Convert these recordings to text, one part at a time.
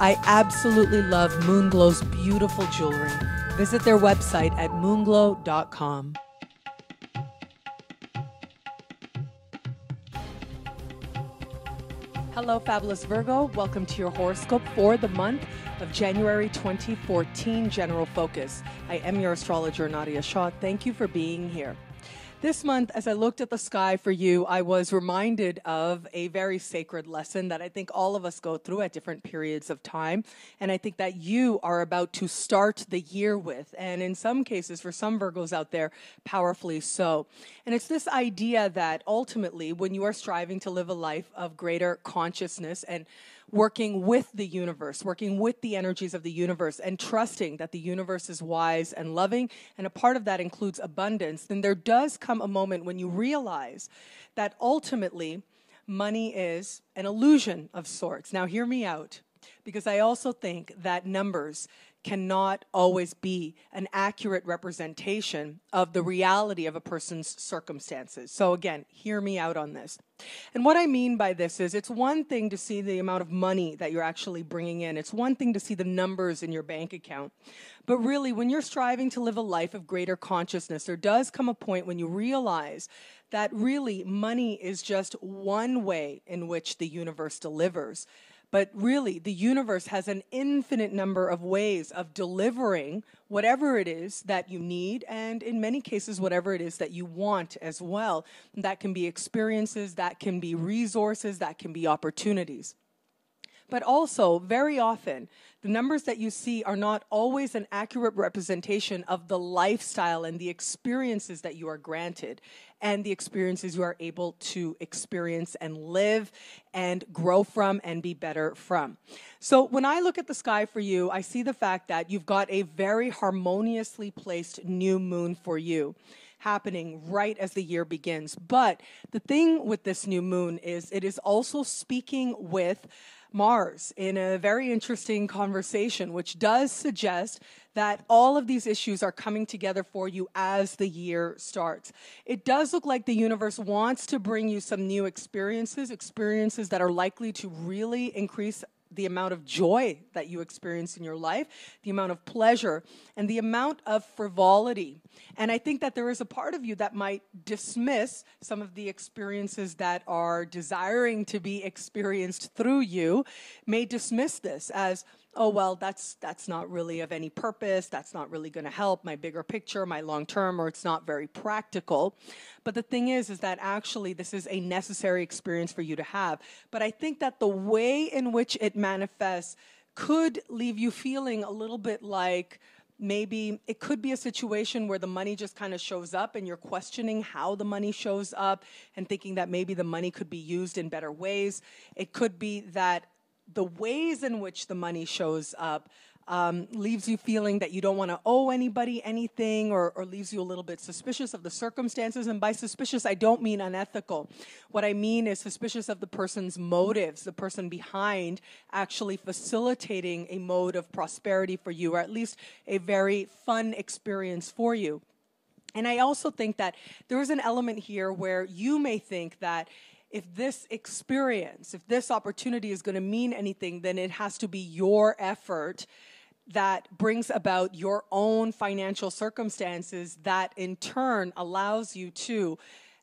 I absolutely love Moonglow's beautiful jewelry. Visit their website at moonglow.com. Hello, fabulous Virgo. Welcome to your horoscope for the month of January 2014 General Focus. I am your astrologer, Nadiya Shah. Thank you for being here. This month, as I looked at the sky for you, I was reminded of a very sacred lesson that I think all of us go through at different periods of time. And I think that you are about to start the year with. And in some cases, for some Virgos out there, powerfully so. And it's this idea that ultimately, when you are striving to live a life of greater consciousness and working with the universe, working with the energies of the universe, and trusting that the universe is wise and loving, and a part of that includes abundance, then there does come a moment when you realize that ultimately money is an illusion of sorts. Now, hear me out, because I also think that numbers cannot always be an accurate representation of the reality of a person's circumstances. So again, hear me out on this. And what I mean by this is it's one thing to see the amount of money that you're actually bringing in. It's one thing to see the numbers in your bank account. But really, when you're striving to live a life of greater consciousness, there does come a point when you realize that really money is just one way in which the universe delivers. But really, the universe has an infinite number of ways of delivering whatever it is that you need, and in many cases, whatever it is that you want as well. That can be experiences, that can be resources, that can be opportunities. But also, very often, the numbers that you see are not always an accurate representation of the lifestyle and the experiences that you are granted and the experiences you are able to experience and live and grow from and be better from. So when I look at the sky for you, I see the fact that you've got a very harmoniously placed new moon for you happening right as the year begins. But the thing with this new moon is it is also speaking with Mars in a very interesting conversation, which does suggest that all of these issues are coming together for you as the year starts. It does look like the universe wants to bring you some new experiences that are likely to really increase the amount of joy that you experience in your life, the amount of pleasure, and the amount of frivolity. And I think that there is a part of you that might dismiss some of the experiences that are desiring to be experienced through you, may dismiss this as, oh, well, that's not really of any purpose, that's not really going to help my bigger picture, my long term, or it's not very practical. But the thing is that actually this is a necessary experience for you to have. But I think that the way in which it manifests could leave you feeling a little bit like maybe it could be a situation where the money just kind of shows up and you're questioning how the money shows up and thinking that maybe the money could be used in better ways. It could be that the ways in which the money shows up leaves you feeling that you don't want to owe anybody anything, or leaves you a little bit suspicious of the circumstances. And by suspicious, I don't mean unethical. What I mean is suspicious of the person's motives, the person behind actually facilitating a mode of prosperity for you, or at least a very fun experience for you. And I also think that there is an element here where you may think that if this experience, if this opportunity is going to mean anything, then it has to be your effort that brings about your own financial circumstances that in turn allows you to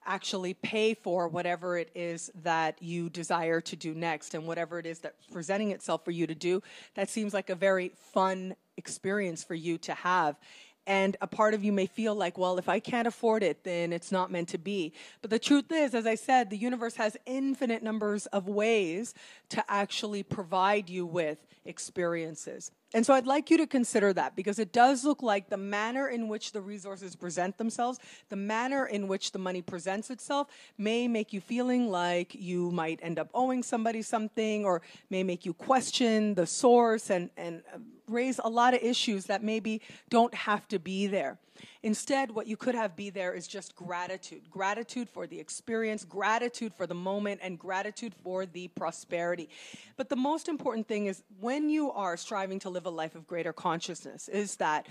actually pay for whatever it is that you desire to do next, and whatever it is that's presenting itself for you to do. That seems like a very fun experience for you to have. And a part of you may feel like, well, if I can't afford it, then it's not meant to be. But the truth is, as I said, the universe has infinite numbers of ways to actually provide you with experiences. And so I'd like you to consider that, because it does look like the manner in which the resources present themselves, the manner in which the money presents itself, may make you feeling like you might end up owing somebody something, or may make you question the source and raise a lot of issues that maybe don't have to be there. Instead, what you could have be there is just gratitude. Gratitude for the experience, gratitude for the moment, and gratitude for the prosperity. But the most important thing is, when you are striving to live a life of greater consciousness, is that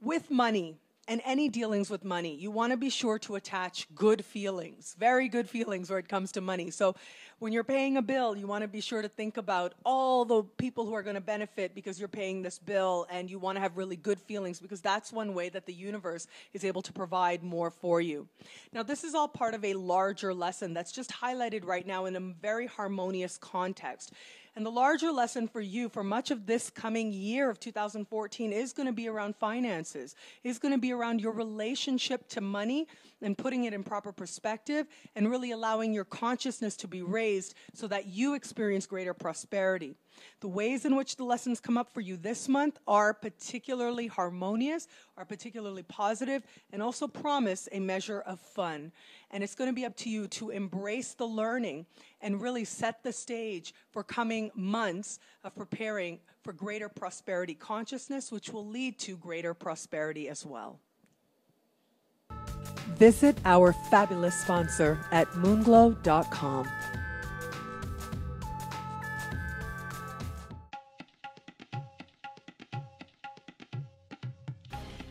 with money and any dealings with money, you want to be sure to attach good feelings, very good feelings where it comes to money. So when you're paying a bill, you want to be sure to think about all the people who are going to benefit because you're paying this bill, and you want to have really good feelings because that's one way that the universe is able to provide more for you. Now, this is all part of a larger lesson that's just highlighted right now in a very harmonious context. And the larger lesson for you for much of this coming year of 2014 is going to be around finances, is going to be around your relationship to money and putting it in proper perspective and really allowing your consciousness to be raised so that you experience greater prosperity. The ways in which the lessons come up for you this month are particularly harmonious, are particularly positive, and also promise a measure of fun. And it's going to be up to you to embrace the learning and really set the stage for coming months of preparing for greater prosperity consciousness, which will lead to greater prosperity as well. Visit our fabulous sponsor at moonglow.com.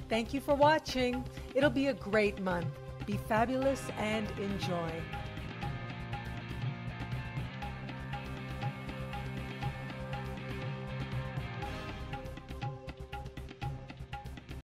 Thank you for watching. It'll be a great month. Be fabulous and enjoy.